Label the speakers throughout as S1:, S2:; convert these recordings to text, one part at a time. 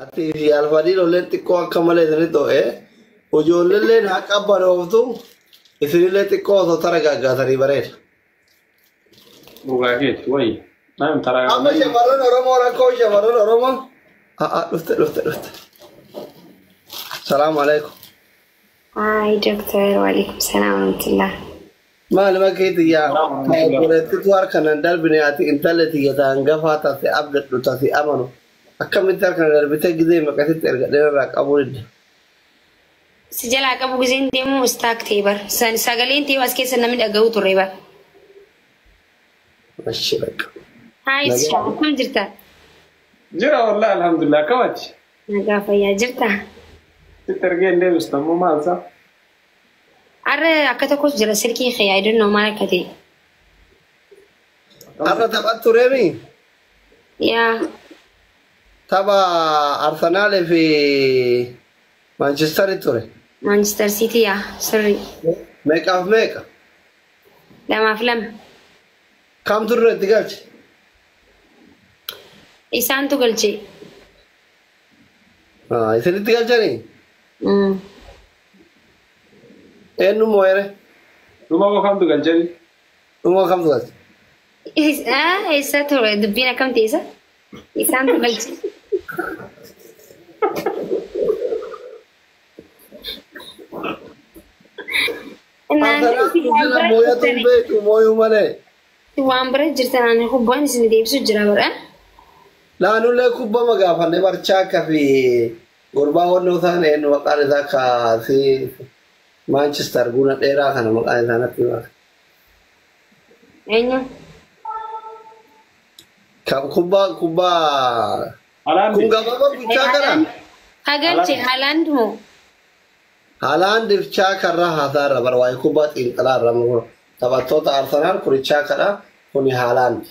S1: Ati fi alfadii lolleen xiqqoo akka malee isinii ta'e ijoolleen haa qabbanooftu isinillee xiqqoo osoo tara gaaggaatanii bareeda.
S2: Bugaageti wayi. Naam taraa.
S1: Amma shamarran Oromoo rakkoo shamarran Oromoo. Dhufte. Salaamu alaikum.
S3: Hi, Doctor. Walaikum salam wa rahmatullah.
S1: Maali makeeti yaa koleettitu harkanan darbine ati intalleeti gataan gafaa taate abdadhu taate amanu. Akkamitti harkana darbitee gizee maqasitti erga dheerarraa qabuu didda.
S3: Si jalaa qabu gizeen deemu istaak ta'e bar. Sagaleen ta'e as keessa namni dhaga'u turre bar.
S1: Mashi bakka.
S3: Hi, akkam jirta?
S2: Jira wallahi alhamdulillah kamati.
S3: Nagaa fayyaa jirta?
S2: Sitti ergeen deebistamu maal isaa?
S3: Arra akka tokkos jira silkii khayyaa iddoon maal akka ta'e.
S1: Arra taphat tureemi?
S3: Yaa.
S1: Tapha Arsenaal fi Manchester ture.
S3: Manchester City yaa sirri.
S1: Meeqaaf meeqa?
S3: 2-2.
S1: Kamtu dura itti galche?
S3: Isaantu galche.
S1: Isinitti galchanii? Eenyu moo'ere?
S2: Dhuma koo kamtu galchani?
S1: Dhuma kamtu galche?
S3: Isa ture dubbiin akkam ta'e isa? Isaantu galche.
S1: Mooyatu beeku mooyuu malee.
S3: Waan bira jirtan ani kubbaan isin deebisu jira bara.
S1: Naannollee kubba magaafanne barchaa akka fi gurbaa honnoo ta'an eenyu maqaan isaa kaasee Manchester guna dheeraa kana maqaan isaa natti himaa.
S3: Eenyu?
S1: Kubbaa kun gabaabaa bichaa kana.
S3: Hagalche Haaland moo?
S1: Haaland bichaa karraa haasaarra bara waa'ee kubbaa xiinxalaarra moo taphattoota Arsenaal kurichaa kadhaa kuni Haaland.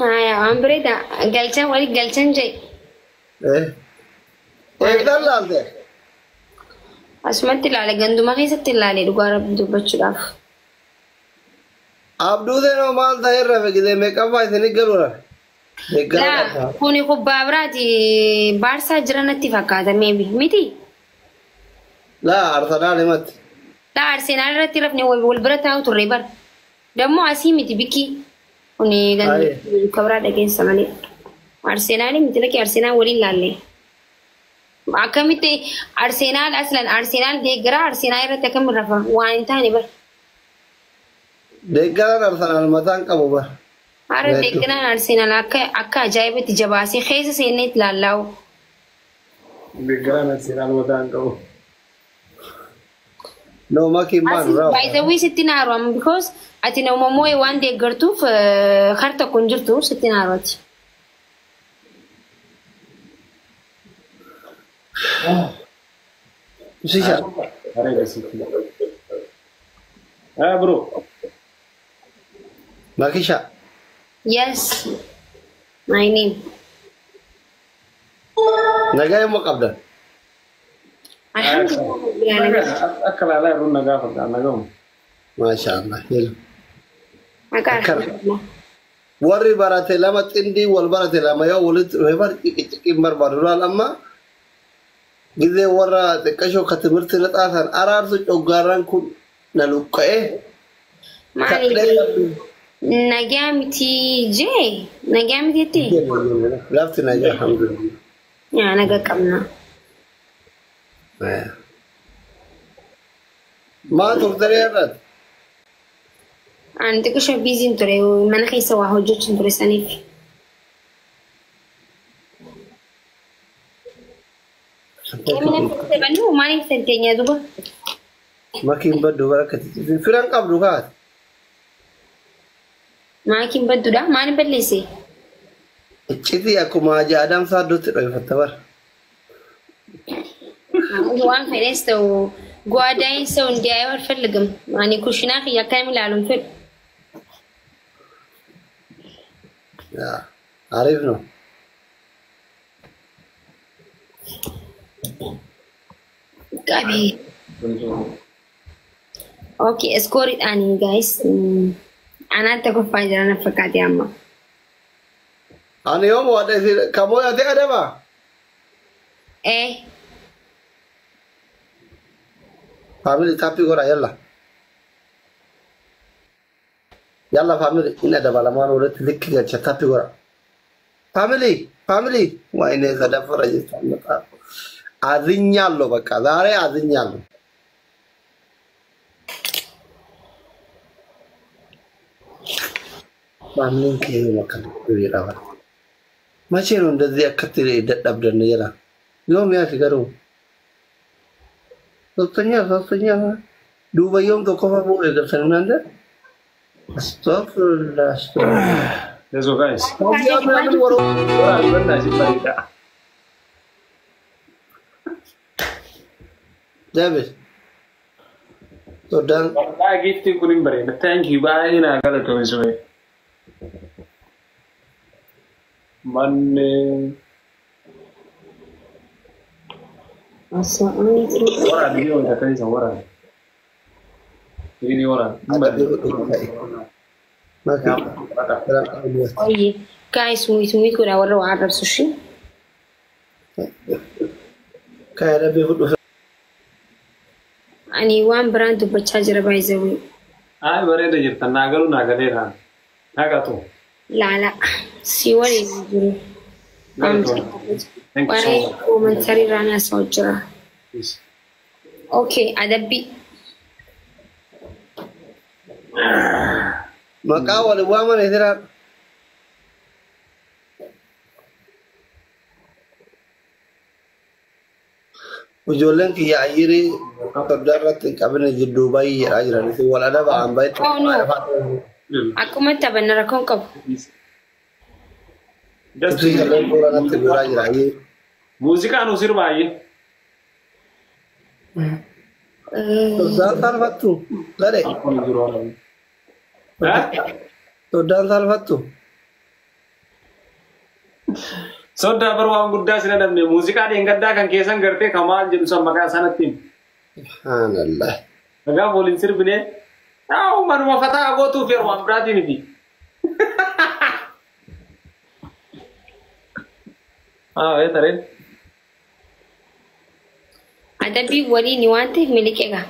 S3: Haya waan bareeda galchan wali galchan jee.
S1: Eegdaan laalte.
S3: Asumatti ilaale ganduma keessatti ilaale dhugaa rabbi dubbachuudhaaf.
S1: Abduu seenoo maal ta'e irra fegidee meeqaffaa isinii galuudha?
S3: Kuni kubbaa biraati Baarsaa jira natti fakkaata meebi miti?
S1: Laa Arsenaal himatti.
S3: Laa Arsenaal irratti rafne wal bira taa'u turre bar. Dammoo asii miti bikki. Kuni kabraa dhageessa malee. Arsenaal miti lakkii Arsenaal waliin laalle. Akkamitti Arsenaal aslan Arsenaal deeggaraa Arsenaal irratti akkamitti rafa waan hin taane bar.
S1: Deeggaraan Arsenaal mataan qabu bar.
S3: Hara deeggaraan Arsenaal akka ajaa'ibatti jabaasee keessa seenee itti lallaa'u.
S2: Deeggaraan Arsenaal mataan qabu.
S1: No makiin maanu raawwatu.
S3: Baay'ee sitti naaru amma because ati nama moo'ee waan deeggartuuf har tokko hin jirtu sitti naaruati.
S1: Sisha.
S2: Bro.
S1: Makisha.
S3: Yes. My name.
S1: Nagaa immoo qabda.
S3: Alhamdulillah.
S2: Akka laalaa irruu nagaa fakkaata nagamu.
S1: Masha Allah.
S3: Maqaa
S1: Warri barate lama xindii wal barate lama yoo walitti dhufe bar xiqqii barbaadu laal amma gizee warra xiqqashoo ka timirti na xaasan araarsu coggaarraan kun na luqqa'ee.
S3: Nagaa miti jee nagaa miti jettee.
S1: Lafti nagaa alhamdulillah.
S3: Yaa nagaa qabna.
S1: Maa turtanii irratti?
S3: Ani xiqqoo biiziin ture mana keessa waa hojjechuun ture saniif. Maaliif tanteenya duba?
S1: Makiin baddu barakkati. Firan qabdu kaati.
S3: Makiin badduudha? Maaliin balleesse?
S1: Iccitii akkuma ajaa'adaan saadduutti dho'ifatta bara.
S3: Waan fedhes ta'u ጓዳይን ሰው እንዲያየው አልፈልግም። ማኒ ኩሽና ያካም ይላሉን ፈል
S1: አሪፍ ነው።
S3: ጋቢ ኦኬ ስኮሪ ዳኒ ጋይስ አናንተ ኮፋ ጀራና ፈቃድ ያማ
S1: أنا يوم واحد كمو يا تي أدبا
S3: إيه
S1: فاميلي تابي غورا يلا يلا فاميلي إن أدبا لما نورت لك يا تابي غورا فاميلي وين إذا دفع رجستان نتا أذنيالو بكا داري أذنيالو فاميلي كي مكان كبيرة ما شيء ندزي أكتر دبدنا يلا يوم يا سيجارو Soalnya dua yom tu kau mau ada senang anda? Astagfirullah.
S2: Let's go, guys.
S1: Kau biar mana waru?
S2: Benar sih Farida.
S1: David. So dan.
S2: Lagi tu kuning beri. Thank you, bye. Nak kalau tu sesuai. Mana? Orang dia orang kata ni orang. Ini orang.
S3: Oh iya, guys, sumit ko na wala water sushi.
S1: Kaya ada bihut.
S3: Ani wan brand tu baca jera baizawi.
S2: Ay, beri dah jadi nagalu kan. Naga tu.
S3: Lala, siwali juru.
S2: Thank you so
S3: Pare
S2: much.
S3: komentari rana sojra.
S2: Yes.
S3: Okay, adabi.
S1: Maka wala buat mana istirahat. Ujulan kia airi terdarat kabin di Dubai aja ni wala ada bahan baik.
S3: Oh no. Aku mata benar kau kau.
S2: Just
S1: Jadi kalau orang nanti gurau aja.
S2: musik anu sir bayi.
S1: Terdatar waktu. Lare.
S2: Hah?
S1: Terdatar waktu.
S2: Soda beruang gudda sila namni musik ada yang gadda kan kesan garte kamal jin sama maka sanatin.
S1: Subhanallah.
S2: Naga bolin sir bine. Tahu man ma fata go tu fer wan brati miti. Ah, tarin.
S3: Adabi wali ni wante milikega.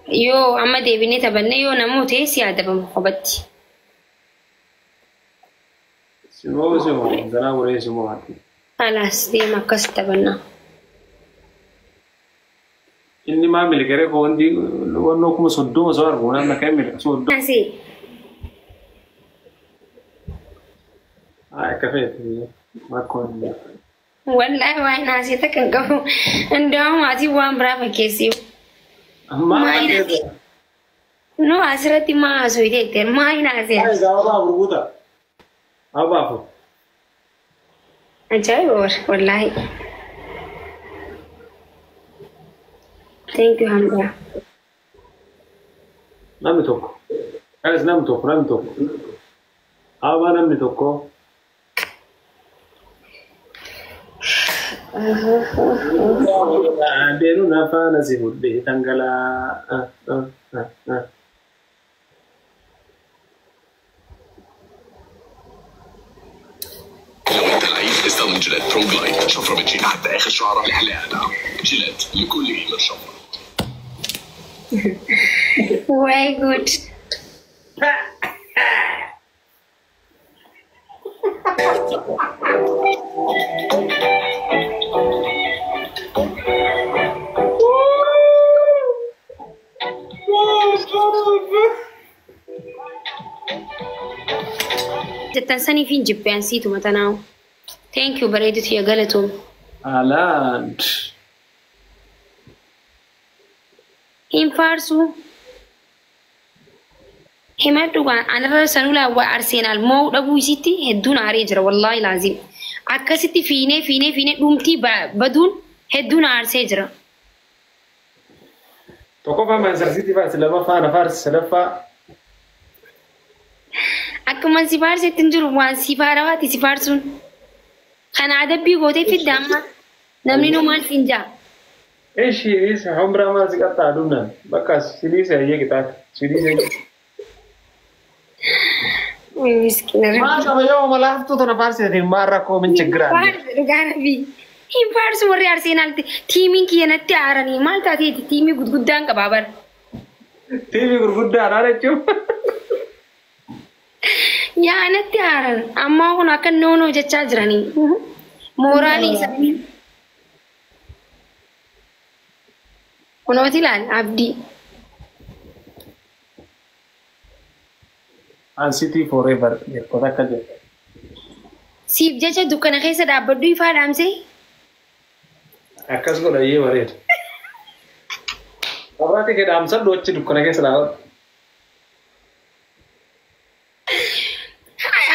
S3: Yo, amma devi ne tabanne yo namu te si adabam khobatti.
S2: Simo, dana ure simo hati.
S3: Alas, dia makas tabanna.
S2: Inni ma milikere ko ndi wonno kuma soddo so ar gona na kai milik soddo.
S3: Nasi.
S2: Ay kafe. Ma ko ni.
S3: Wallahi wa nasi ta kan kafu. Anda ma ti wan brava kesi.
S2: Amma
S3: Ma ina. No asrati ma so ide ter ma ina se.
S2: ay gawa burguta. Aba ko.
S3: Ajay wallahi. Thank you Hamza.
S2: Namni tokko. Guys, namni tokko. Aba namni tokko. Deenu nafana si hudde tangala.
S4: لو انت لعيب استخدم جيلات برو جلايد شفرة بتشيل حتى اخر شعرة الحلاقة جيلات لكل ايمر شفرة.
S3: Very good. Jatansani fin jibbe ansitu matanao. Thank you bareedu ya galatum.
S2: Alan.
S3: Hin farsu. Himatu kan anarra sanula wa Arsenal mau dhabu isitti hedduun aaree jira wallahi laazim. Akkasitti fiinee dhumtii baduun hedduun aarsee jira.
S2: Tokko fa Manchester City fa silama fa nafar salafa.
S3: Akkuma si faarsetti jiru waan si faarawaati si faarsuun. Kana adabbii gootee fidda amma namni nu maal siin jaa.
S2: ايش عمرها ما تقطع دونا بقى سيليسا هي قطعت سيليسا
S3: Miskina.
S2: Maal qaba yoo malaaftuu tana faarsitiin maal rakkoo min chigiraan.
S3: Gaanafi. Hin faarsu warri Arsenal tiimiin kiyyanatti aaranii maal taateeti tiimii gurguddaan qabaa bara.
S2: Tiimii gurguddaadha jechuun.
S3: Yaanatti aaran amma kun akka noonoo jechaa jiranii. Mooraalii isaanii. Kunooti ilaali abdii.
S2: And City forever. Kota akka jedhu.
S3: Siif jecha dukkana keessa dhaabbaddu ifaa dhaamsee.
S2: Akkas godha iyyee bareeda. Qabaate kee dhaamsadhu achi dukkana keessa dhaabatu.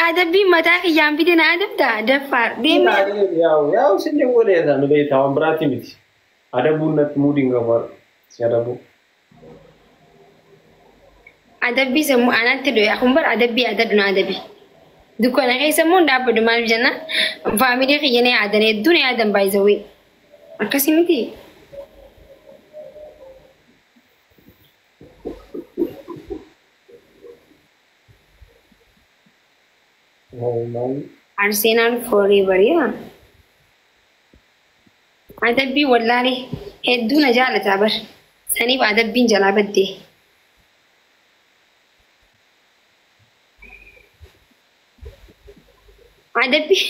S3: Adabbii mataa kiyyaan fide na adabdaa daffaar deemee.
S2: Yaa'u sinni godheeta nu beektaa waan biraatti miti. Adabuun natti muudiin gabaadha. Si adabu.
S3: Adabbii sammuu anatti dho'e akkuma bara adabbii adda duna adabbii. Dukkana keessa immoo dhaabbaddu maal jenna faamilii kiyyanee aadan hedduun yaadan baay'isawee. Akkasii miti. Arsenal forever yaa. Adabbii wallaalee hedduu na jaalataa bar. Saniif adabbiin jalaa baddee. Adabbii.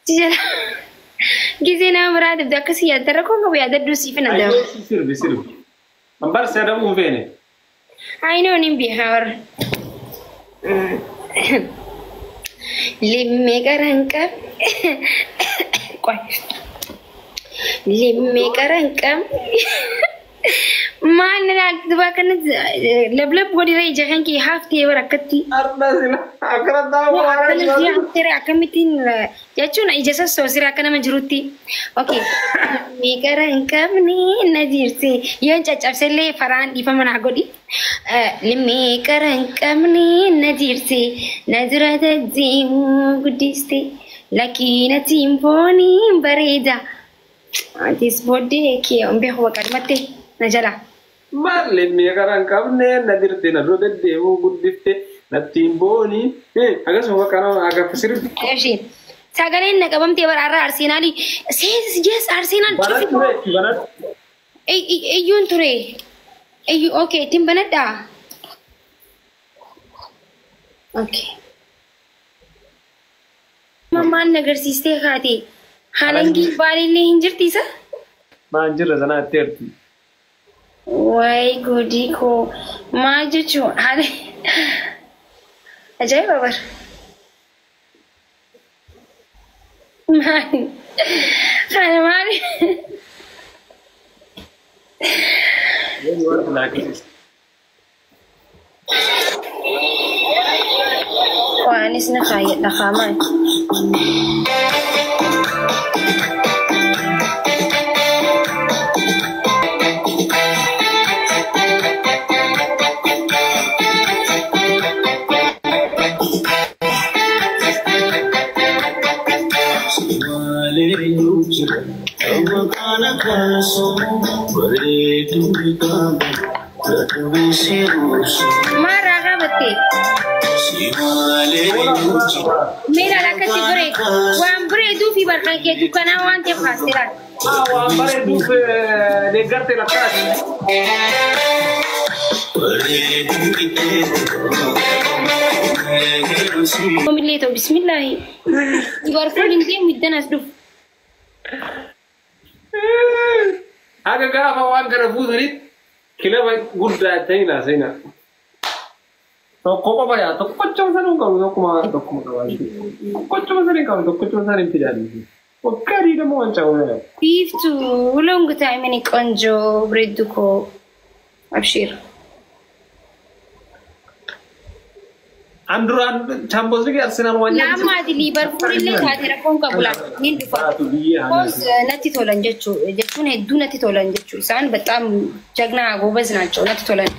S3: Jala. Gisee nama biraa adabduu akkasii yaadda rakkoo qabu yaadadduu siif hin adabu.
S2: Sirbi. Ambar si adabu hin feene.
S3: Ayinoon hin beekaa warra. Limmee qaran qab. Limmee qaran qab. Maal na laaltu dubaa kanatti lablab godhira ija kan kee haaftee bara akkatti.
S2: Arda sila akkana taa'u
S3: waan akkamittiin jechuun ija sossoosira akka nama jirutti. Okay. Limmee qaran qabne na jirti yoo caccabsellee faraan dhiifama naa godhi. Limmee qaran qabne na jirti na dura deemuu guddiste lakkina tiimpooniin bareeda. Atis booddee kee on beeku waqadmatte na jala.
S2: Maal limmee qaran qabne na jirti na dura deemuu guddiste na tiimpooniin akkasuma waqanaa agafa sirbi.
S3: Eeshiin sagaleen na qabamtee baraarraa Arsenaalii yes Arsenaal eeyyuun ture. Okay, ittiin banadhaa. Okay. Mamaan nagarsiistee kaate haalangii baalillee hin jirtiisa?
S2: Maan jirra sanaa itti erti.
S3: Waay godii koo maal jechuun haala ajaa'iba bara. Maali? Kana maali? Waanis na kayat nakaman. Marah ka bati? Mira la kasi bre, wan bre du fi barkan ke du kana wan te fasira.
S2: Wan bre du de garte la casa.
S3: Omilito bismillah. Ibar ko lindi middanas du.
S2: Aga gaafa waan gara fuudhaniit kilaba guddaa ta'ina seena. Tokko qofa yaa tokkochuma sanuu qabu tokkuma qabaa. Tokkochuma sanii qabu tokkochuma sanii fidaanii. Wakkaadii ደግሞ ዋንጫው ነው።
S3: ቢፍቱ ሎንግ ታይም እኔ ቆንጆ ብሬድኮ አብሽር
S2: አንዱራን ቻምፒዮንስ ሊግ አርሰናል ዋንጫ
S3: ናማዲ ሊቨርፑል ለ ታተረኮን ቀቡላ ኒን ዱፋ ኮስ ነቲ ቶለን ጀቹን ሄዱ ነቲ ቶለን ጀቹ ሳን በጣም ጀግና ጎበዝ ናቸው ነቲ ቶለን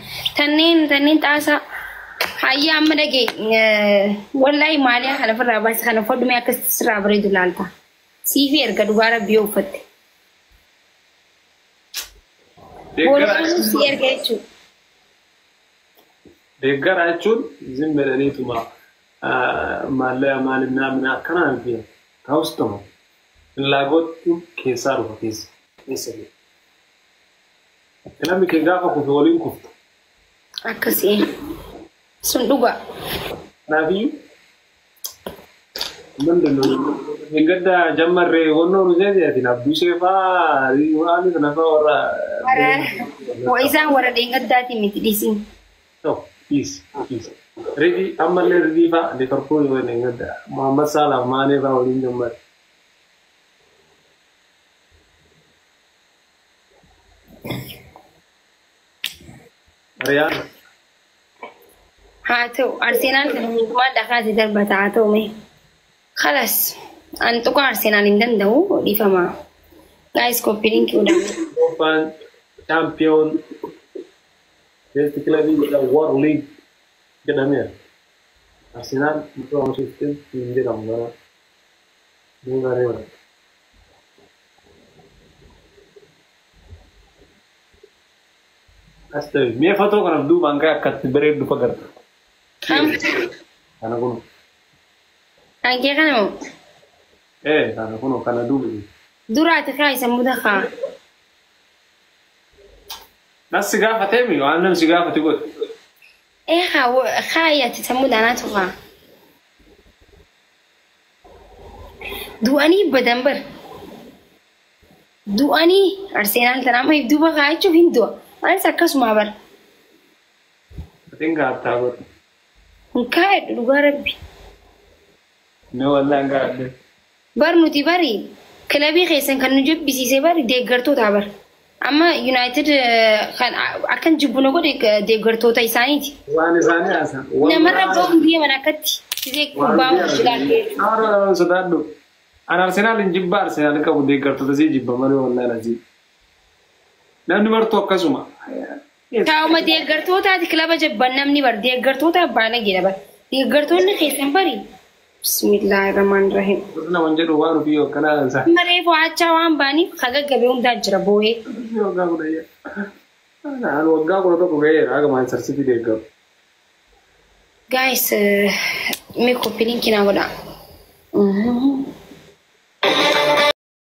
S3: ተኔን ጣሳ ሀያ አመደጌ ወላይ ማሊያ ሀለፈራ ባስ ሀለፈዱ ሚያከስ ስራ ብሬዱ ላልታ ሲቪ erga dubara biyo fatte bola si erga jechu
S2: deeggar jechuun zim medaniituma maalina mina akkanaan fi taa'ustuma laagotti keessaa dhufa keessa namni kee gaafa kufe waliin kuftu
S3: akkasii sun dhuga
S2: naafi mandano ingada jammarre wonno ruzeeti abduu sheefaa waan nafa warra
S3: wa isaan warra deengadaati miti dhiisin
S2: peace ready amalle ready fa Liverpool wene ngada Muhammad Salah Mane fa waliin jammar Real
S3: هاتو أرسنال ما دخلت دربة هاتو مي خلاص أنتوا أرسنال عندنا دو دي فما guys كوبيرين كودا
S2: Open champion basically the World League kenamnya Arsenal itu orang sistem tinggi ramai dengar Astaga, me foto kan abdu bangga kat beri du pagar. Kana kuno.
S3: Angke kan mo?
S2: Kana kuno kana dulu.
S3: Durat kai samuda kha.
S2: Nas siga fatemi, anam siga fatigo.
S3: khaya samuda na tuqa. Duani badambar. Duani Arsenal tanama ibdu ba kha chu hindu. أنا سكس ما بر.
S2: Tinggal tahu.
S3: Mungkin luar bi.
S2: No والله enggak.
S3: Bar nuti bari. Kelabi khaysan kan nujub bisi sebari deeggartu tabar. Amma United kan akan jubuno ko deeggartu ta isaaniti.
S2: Zani asa.
S3: Namarra bogu dia manakati. Sidek bawo jilake.
S2: Ara sadadu. Ana Arsenal jibba Arsenal ka deeggartu ta si jibba mari wallahi lazim. Namni marto akkasuma.
S3: Taa'uma deeggartoota kilaba jabban namni bar deeggartoota baana gina bar. Deeggartoonni keessan bari. Bismillahirrahmanirrahim.
S2: Kurna wanjeru waanu biyo kana ansa.
S3: Maree fo'achaa waan baaniif hagaggabe hundaa jira boo'ee.
S2: Waggaa kudha yaa. Ana waggaa kudha tokko ga'eera haga Manchester City deeggaru.
S3: Guys, me copy link na godha.